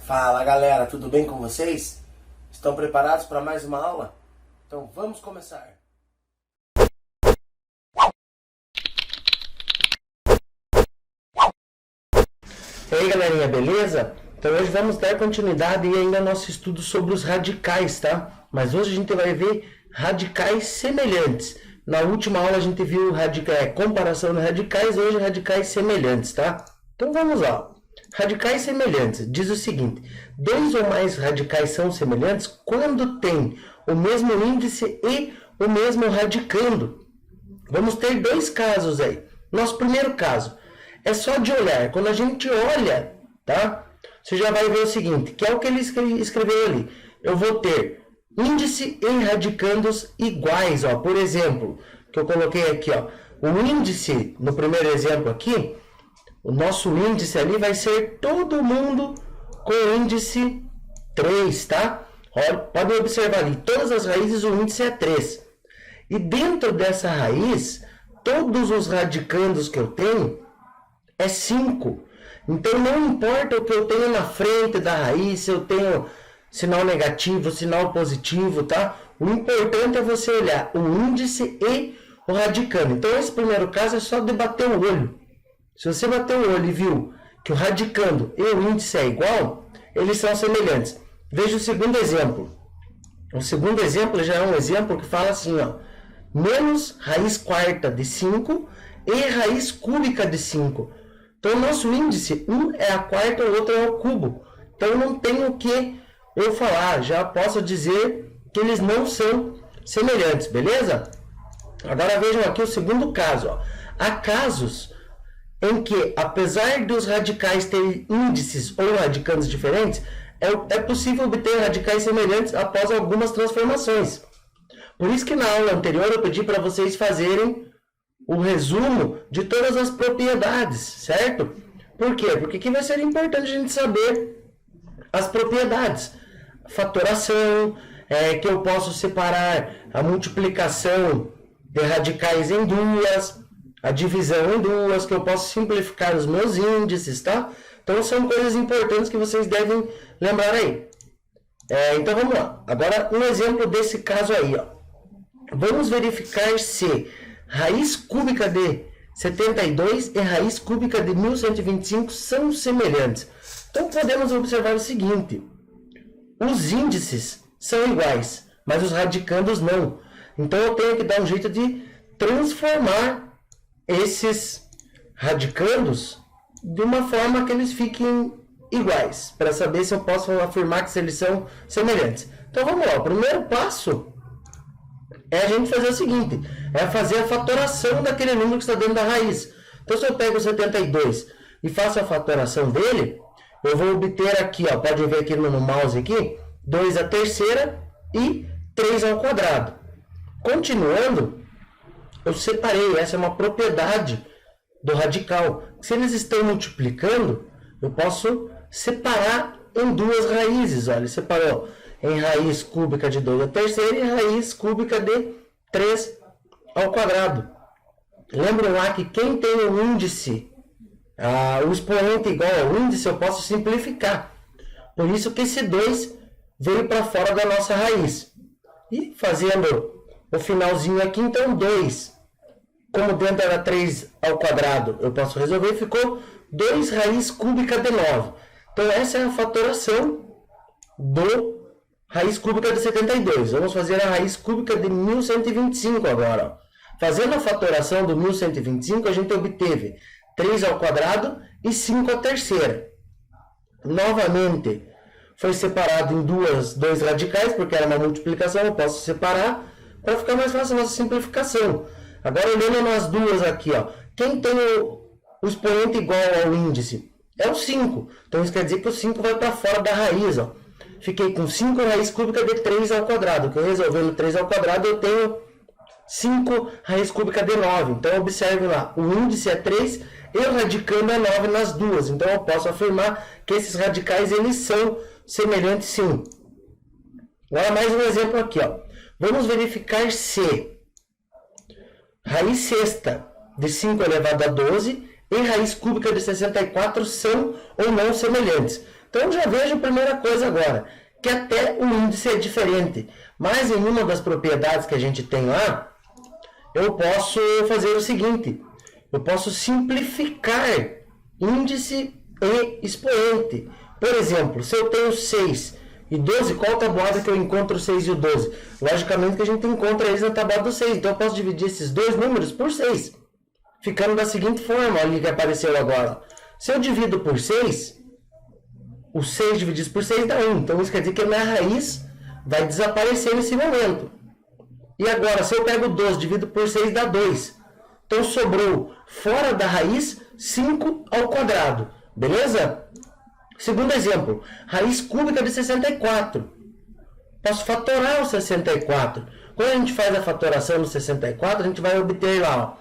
Fala galera, tudo bem com vocês? Estão preparados para mais uma aula? Então vamos começar! E aí galerinha, beleza? Então hoje vamos dar continuidade ainda ao nosso estudo sobre os radicais, tá? Mas hoje a gente vai ver radicais semelhantes. Na última aula a gente viu comparação de radicais, hoje radicais semelhantes, tá? Então vamos lá. Radicais semelhantes diz o seguinte: dois ou mais radicais são semelhantes quando tem o mesmo índice e o mesmo radicando. Vamos ter dois casos aí. Nosso primeiro caso é só de olhar. Quando a gente olha, tá? Você já vai ver o seguinte, que é o que ele escreveu ali. Eu vou ter índice e radicandos iguais, ó. Por exemplo, que eu coloquei aqui, ó. O índice, no primeiro exemplo aqui, o nosso índice ali vai ser todo mundo com índice 3, tá? Olha, pode observar ali, todas as raízes o índice é 3. E dentro dessa raiz, todos os radicandos que eu tenho é 5. Então não importa o que eu tenho na frente da raiz, se eu tenho sinal negativo, sinal positivo, tá? O importante é você olhar o índice e o radicando. Então esse primeiro caso é só de bater o olho. Se você bater o olho e viu que o radicando e o índice é igual, eles são semelhantes. Veja o segundo exemplo. O segundo exemplo já é um exemplo que fala assim, ó, menos raiz quarta de 5 e raiz cúbica de 5. Então, o nosso índice, um é a quarta, o outro é o cubo. Então, não tem o que eu falar, já posso dizer que eles não são semelhantes, beleza? Agora vejam aqui o segundo caso, ó. Há casos em que, apesar dos radicais terem índices ou radicandos diferentes, é possível obter radicais semelhantes após algumas transformações. Por isso que na aula anterior eu pedi para vocês fazerem o resumo de todas as propriedades, certo? Por quê? Porque aqui vai ser importante a gente saber as propriedades. Fatoração, que eu posso separar a multiplicação de radicais em duas, a divisão em duas, que eu posso simplificar os meus índices, tá? Então são coisas importantes que vocês devem lembrar aí. Então vamos lá. Agora um exemplo desse caso aí, ó. Vamos verificar se raiz cúbica de 72 e raiz cúbica de 1125 são semelhantes. Então podemos observar o seguinte: os índices são iguais, mas os radicandos não. Então eu tenho que dar um jeito de transformar esses radicandos de uma forma que eles fiquem iguais, para saber se eu posso afirmar que eles são semelhantes. Então vamos lá, o primeiro passo é a gente fazer o seguinte, é fazer a fatoração daquele número que está dentro da raiz. Então se eu pego o 72 e faço a fatoração dele, eu vou obter aqui, ó, pode ver aqui no mouse aqui, 2 à terceira e 3 ao quadrado. Continuando, eu separei, essa é uma propriedade do radical. Se eles estão multiplicando, eu posso separar em duas raízes. Olha, ele separou em raiz cúbica de 2 à terceira e raiz cúbica de 3 ao quadrado. Lembram lá que quem tem o índice, o expoente igual ao índice, eu posso simplificar. Por isso que esse 2 veio para fora da nossa raiz. E fazendo o finalzinho aqui, então 2, como dentro era 3 ao quadrado, eu posso resolver, ficou 2 raiz cúbica de 9. Então essa é a fatoração do raiz cúbica de 72. Vamos fazer a raiz cúbica de 1125 agora. Fazendo a fatoração do 1125, a gente obteve 3 ao quadrado e 5 à terceira. Novamente, foi separado em dois radicais, porque era uma multiplicação, eu posso separar para ficar mais fácil a nossa simplificação. Agora, olhando nas duas aqui, ó, quem tem o expoente igual ao índice? É o 5. Então, isso quer dizer que o 5 vai para fora da raiz, ó. Fiquei com 5 raiz cúbica de 3 ao quadrado. Que eu resolvendo 3 ao quadrado, eu tenho 5 raiz cúbica de 9. Então, observe lá, o índice é 3 e o radicando é 9 nas duas. Então, eu posso afirmar que esses radicais, eles são semelhantes sim. Agora, mais um exemplo aqui, ó. Vamos verificar se raiz sexta de 5 elevado a 12 e raiz cúbica de 64 são ou não semelhantes. Então já vejo a primeira coisa agora, que até o índice é diferente. Mas em uma das propriedades que a gente tem lá, eu posso fazer o seguinte, eu posso simplificar índice e expoente. Por exemplo, se eu tenho 6 e 12, qual tabuada que eu encontro o 6 e o 12? Logicamente que a gente encontra eles na tabuada do 6, então eu posso dividir esses dois números por 6, ficando da seguinte forma, olha o que apareceu agora. Se eu divido por 6, o 6 dividido por 6 dá 1, então isso quer dizer que a minha raiz vai desaparecer nesse momento. E agora, se eu pego 12 dividido por 6 dá 2, então sobrou fora da raiz 5 ao quadrado, beleza? Segundo exemplo, raiz cúbica de 64. Posso fatorar o 64. Quando a gente faz a fatoração do 64, a gente vai obter lá, ó,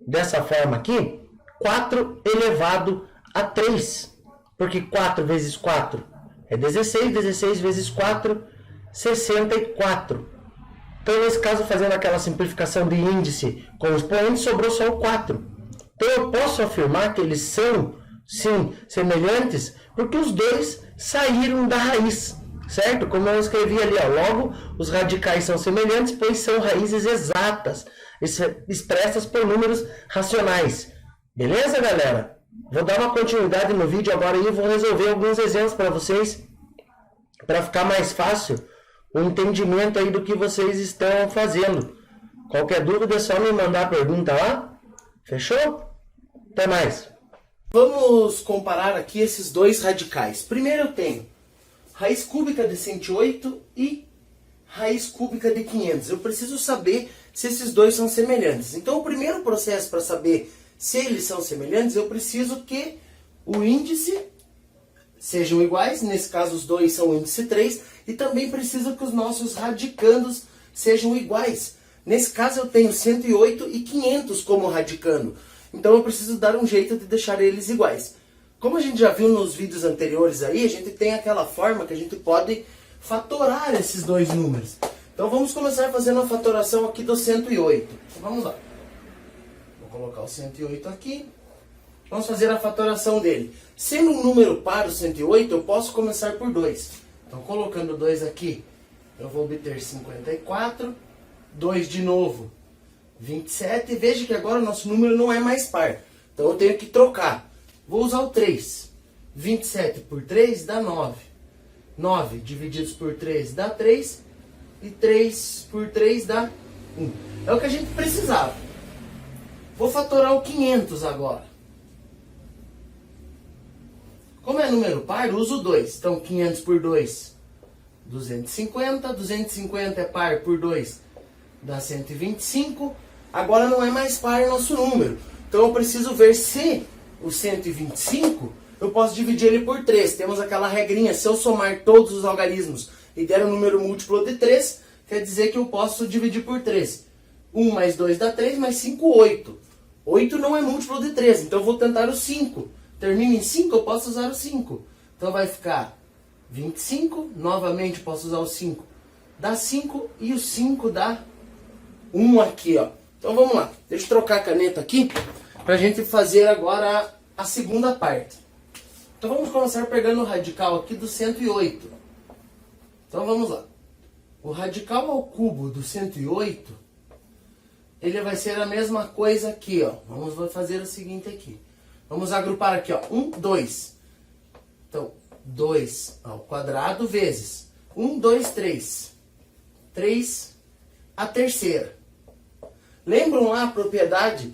dessa forma aqui, 4 elevado a 3. Porque 4 vezes 4 é 16, 16 vezes 4, 64. Então, nesse caso, fazendo aquela simplificação de índice com os expoentes, sobrou só o 4. Então, eu posso afirmar que eles são, sim, semelhantes, porque os dois saíram da raiz, certo? Como eu escrevi ali, ó, logo, os radicais são semelhantes, pois são raízes exatas, expressas por números racionais. Beleza, galera? Vou dar uma continuidade no vídeo agora e vou resolver alguns exemplos para vocês, para ficar mais fácil o entendimento aí do que vocês estão fazendo. Qualquer dúvida é só me mandar a pergunta lá. Fechou? Até mais. Vamos comparar aqui esses dois radicais. Primeiro eu tenho raiz cúbica de 108 e raiz cúbica de 500. Eu preciso saber se esses dois são semelhantes. Então o primeiro processo para saber se eles são semelhantes, eu preciso que o índice sejam iguais. Nesse caso os dois são o índice 3. E também preciso que os nossos radicandos sejam iguais. Nesse caso eu tenho 108 e 500 como radicando. Então eu preciso dar um jeito de deixar eles iguais. Como a gente já viu nos vídeos anteriores aí, a gente tem aquela forma que a gente pode fatorar esses dois números. Então vamos começar fazendo a fatoração aqui do 108. Então, vamos lá. Vou colocar o 108 aqui. Vamos fazer a fatoração dele. Sendo um número par o 108, eu posso começar por 2. Então colocando 2 aqui, eu vou obter 54. 2 de novo, 27. Veja que agora o nosso número não é mais par. Então eu tenho que trocar. Vou usar o 3. 27 por 3 dá 9. 9 divididos por 3 dá 3. E 3 por 3 dá 1. É o que a gente precisava. Vou fatorar o 500 agora. Como é número par, uso 2. Então 500 por 2, 250. 250 é par por 2, dá 125. Agora não é mais par nosso número. Então eu preciso ver se o 125 eu posso dividir ele por 3. Temos aquela regrinha, se eu somar todos os algarismos e der um número múltiplo de 3, quer dizer que eu posso dividir por 3. 1 mais 2 dá 3, mais 5, 8. 8 não é múltiplo de 3, então eu vou tentar o 5. Termina em 5, eu posso usar o 5. Então vai ficar 25, novamente posso usar o 5. Dá 5 e o 5 dá 1 aqui, ó. Então vamos lá, deixa eu trocar a caneta aqui pra gente fazer agora a segunda parte. Então vamos começar pegando o radical aqui do 108. Então vamos lá. O radical ao cubo do 108, ele vai ser a mesma coisa aqui, ó. Vamos fazer o seguinte aqui. Vamos agrupar aqui, ó. 1, 2. Então, 2 ao quadrado vezes 1, 2, 3. 3 a terceira. Lembram lá a propriedade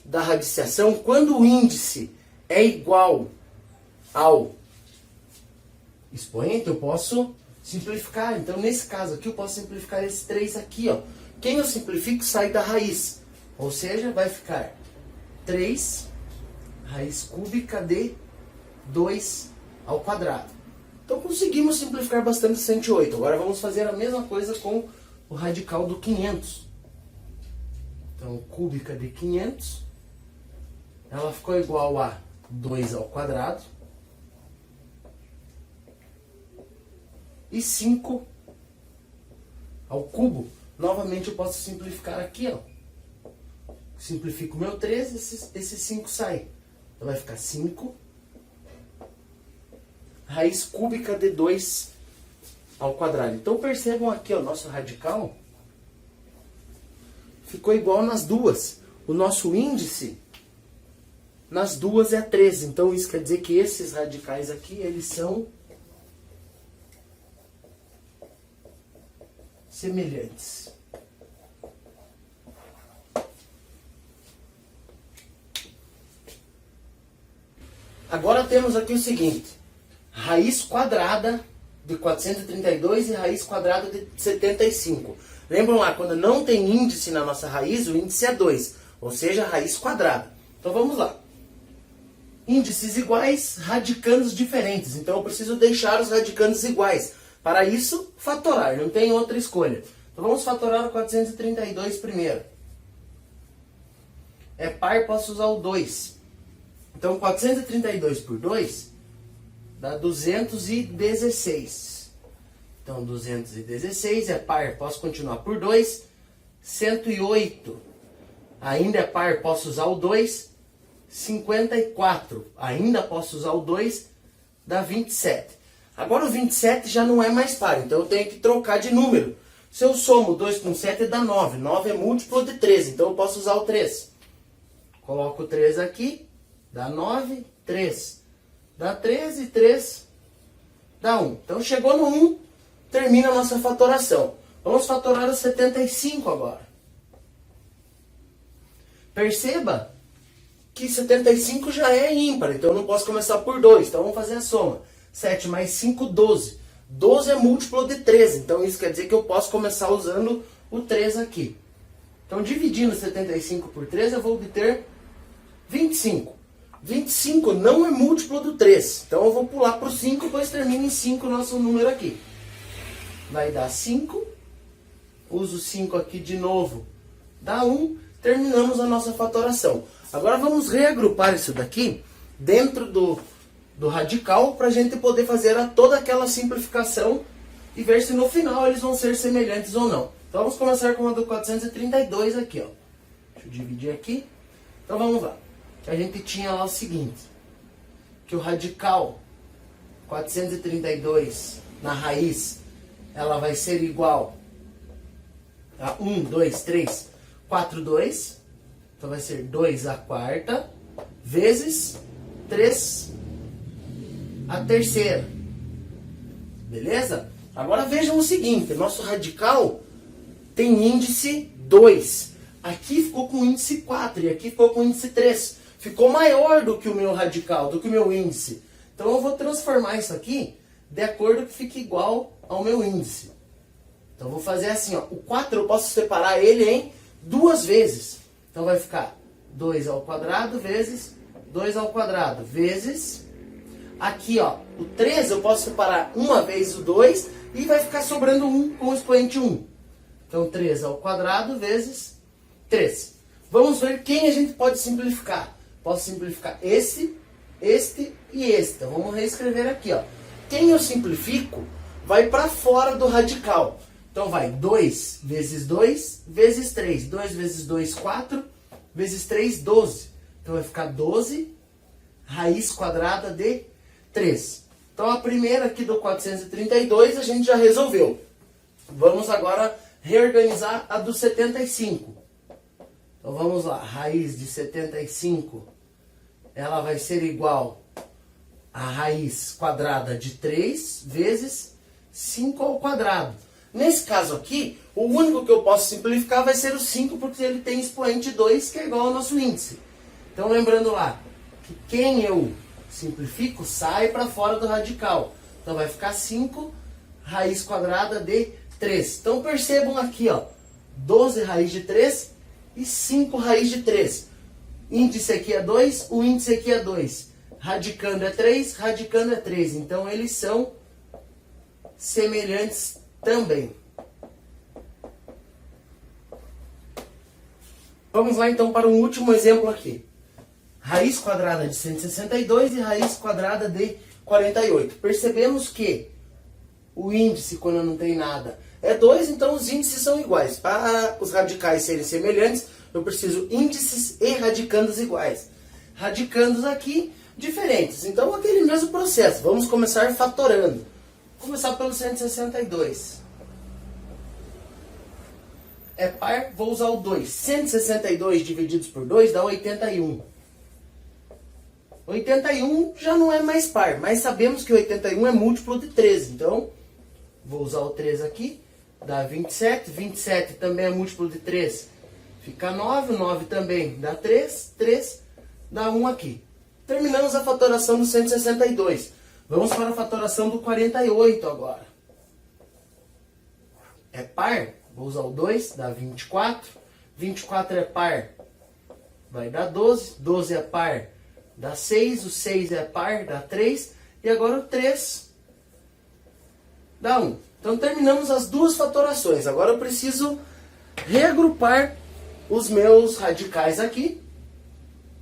da radiciação? Quando o índice é igual ao expoente, eu posso simplificar. Então, nesse caso aqui, eu posso simplificar esse 3 aqui, ó. Quem eu simplifico sai da raiz. Ou seja, vai ficar 3 raiz cúbica de 2 ao quadrado. Então, conseguimos simplificar bastante 108. Agora, vamos fazer a mesma coisa com o radical do 500. Então, cúbica de 500, ela ficou igual a 2 ao quadrado. E 5 ao cubo. Novamente eu posso simplificar aqui, ó. Simplifico o meu 3, esse 5 sai. Então vai ficar 5 raiz cúbica de 2 ao quadrado. Então percebam aqui, o nosso radical ficou igual nas duas. O nosso índice nas duas é 13. Então isso quer dizer que esses radicais aqui, eles são semelhantes. Agora temos aqui o seguinte: raiz quadrada de 432 e raiz quadrada de 75. Lembram lá, quando não tem índice na nossa raiz, o índice é 2, ou seja, raiz quadrada. Então vamos lá. Índices iguais, radicandos diferentes. Então eu preciso deixar os radicandos iguais. Para isso, fatorar, não tem outra escolha. Então vamos fatorar o 432 primeiro. É par, posso usar o 2. Então 432 por 2 dá 216. Então 216 é par, posso continuar por 2. 108. Ainda é par, posso usar o 2. 54. Ainda posso usar o 2. Dá 27. Agora o 27 já não é mais par, então eu tenho que trocar de número. Se eu somo 2 com 7 dá 9. 9 é múltiplo de 13, então eu posso usar o 3. Coloco o 3 aqui. Dá 9, 3. Dá 13, 3. Dá 1. Então chegou no 1, termina a nossa fatoração. Vamos fatorar o 75 agora. Perceba que 75 já é ímpar, então eu não posso começar por 2. Então vamos fazer a soma. 7 mais 5, 12. 12 é múltiplo de 13, então isso quer dizer que eu posso começar usando o 3 aqui. Então dividindo 75 por 3 eu vou obter 25. 25 não é múltiplo do 3. Então eu vou pular para o 5, pois termina em 5 o nosso número aqui. Vai dar 5. Uso 5 aqui de novo. Dá 1. Terminamos a nossa fatoração. Agora vamos reagrupar isso daqui dentro do radical para a gente poder fazer toda aquela simplificação e ver se no final eles vão ser semelhantes ou não. Então vamos começar com a do 432 aqui, ó. Deixa eu dividir aqui. Então vamos lá. A gente tinha lá o seguinte, que o radical 432 na raiz, ela vai ser igual a 1, 2, 3, 4, 2. Então vai ser 2 a quarta vezes 3 a terceira. Beleza? Agora vejam o seguinte, nosso radical tem índice 2. Aqui ficou com índice 4 e aqui ficou com índice 3. Ficou maior do que o meu radical, do que o meu índice. Então eu vou transformar isso aqui de acordo que fique igual ao meu índice. Então eu vou fazer assim, ó. O 4 eu posso separar ele em 2 vezes. Então vai ficar 2 ao quadrado vezes 2 ao quadrado vezes... Aqui, ó, o 3 eu posso separar uma vez o 2 e vai ficar sobrando 1 com o expoente 1. Então 3 ao quadrado vezes 3. Vamos ver quem a gente pode simplificar. Posso simplificar este e este. Então vamos reescrever aqui, ó. Quem eu simplifico vai para fora do radical. Então vai 2 vezes 2 vezes 3. 2 vezes 2, 4. Vezes 3, 12. Então vai ficar 12 raiz quadrada de 3. Então a primeira aqui do 432 a gente já resolveu. Vamos agora reorganizar a do 75. Então vamos lá, raiz de 75, ela vai ser igual a raiz quadrada de 3 vezes 5 ao quadrado. Nesse caso aqui, o único que eu posso simplificar vai ser o 5, porque ele tem expoente 2, que é igual ao nosso índice. Então lembrando lá, que quem eu simplifico sai para fora do radical. Então vai ficar 5 raiz quadrada de 3. Então percebam aqui, ó, 12 raiz de 3 e 5 raiz de 3. Índice aqui é 2, o índice aqui é 2. Radicando é 3, radicando é 3. Então eles são semelhantes também. Vamos lá então para um último exemplo aqui. Raiz quadrada de 162 e raiz quadrada de 48. Percebemos que o índice, quando não tem nada, é 2, então os índices são iguais. Para os radicais serem semelhantes, eu preciso índices e radicandos iguais. Radicandos aqui diferentes. Então, aquele mesmo processo. Vamos começar fatorando. Vou começar pelo 162. É par, vou usar o 2. 162 divididos por 2 dá 81. 81 já não é mais par, mas sabemos que 81 é múltiplo de 13. Então, vou usar o 3 aqui, dá 27. 27 também é múltiplo de 3, fica 9. 9 também dá 3. 3 dá 1 aqui. Terminamos a fatoração do 162. Vamos para a fatoração do 48 agora. É par, vou usar o 2, dá 24. 24 é par, vai dar 12. 12 é par, dá 6. O 6 é par, dá 3. E agora o 3 dá 1. Então terminamos as duas fatorações. Agora eu preciso reagrupar os meus radicais aqui,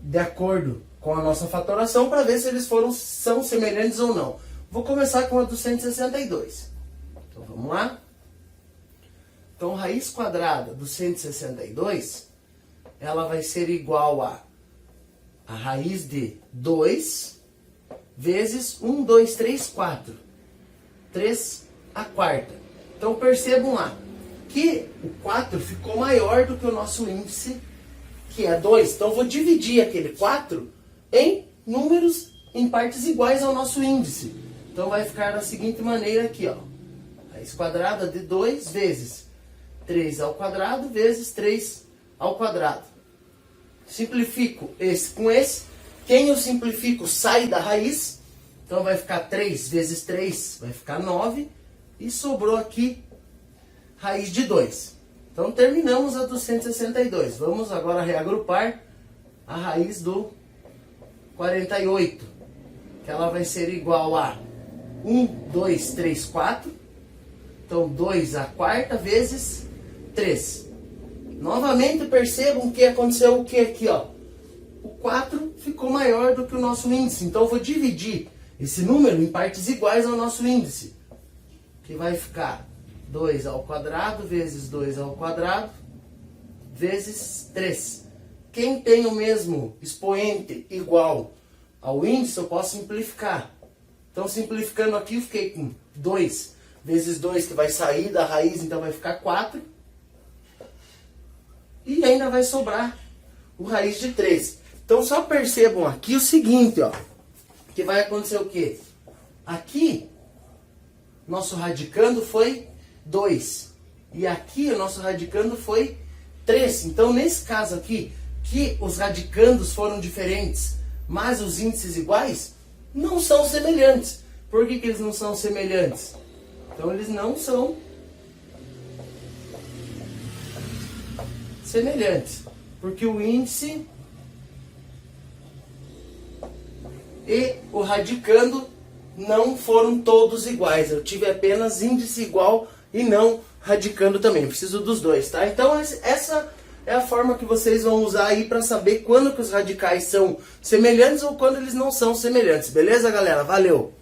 de acordo com a nossa fatoração, para ver se eles são semelhantes ou não. Vou começar com a do 162. Então vamos lá. Então raiz quadrada do 162, ela vai ser igual a raiz de 2 vezes 1, 2, 3, 4. 3 a quarta. Então percebam lá que o 4 ficou maior do que o nosso índice, que é 2. Então eu vou dividir aquele 4 em números em partes iguais ao nosso índice. Então vai ficar da seguinte maneira aqui, ó. Raiz quadrada de 2 vezes 3 ao quadrado vezes 3 ao quadrado. Simplifico esse com esse. Quem eu simplifico sai da raiz. Então vai ficar 3 vezes 3, vai ficar 9. E sobrou aqui raiz de 2. Então terminamos a do 162. Vamos agora reagrupar a raiz do 48. Que ela vai ser igual a 1, 2, 3, 4. Então 2 a quarta vezes 3. Novamente percebam que aconteceu o que aqui, ó. O 4 ficou maior do que o nosso índice. Então eu vou dividir esse número em partes iguais ao nosso índice. Que vai ficar 2 ao quadrado vezes 2 ao quadrado vezes 3. Quem tem o mesmo expoente igual ao índice, eu posso simplificar. Então simplificando aqui, eu fiquei com 2 vezes 2, que vai sair da raiz, então vai ficar 4. E ainda vai sobrar o raiz de 3. Então só percebam aqui o seguinte, ó. Que vai acontecer o quê? Aqui, nosso radicando foi 2. E aqui o nosso radicando foi 3. Então nesse caso aqui, que os radicandos foram diferentes, mas os índices iguais, não são semelhantes. Por que eles não são semelhantes? Então eles não são semelhantes, porque o índice e o radicando não foram todos iguais. Eu tive apenas índice igual e não radicando também. Preciso dos dois, tá? Então essa é a forma que vocês vão usar aí para saber quando que os radicais são semelhantes ou quando eles não são semelhantes. Beleza, galera? Valeu!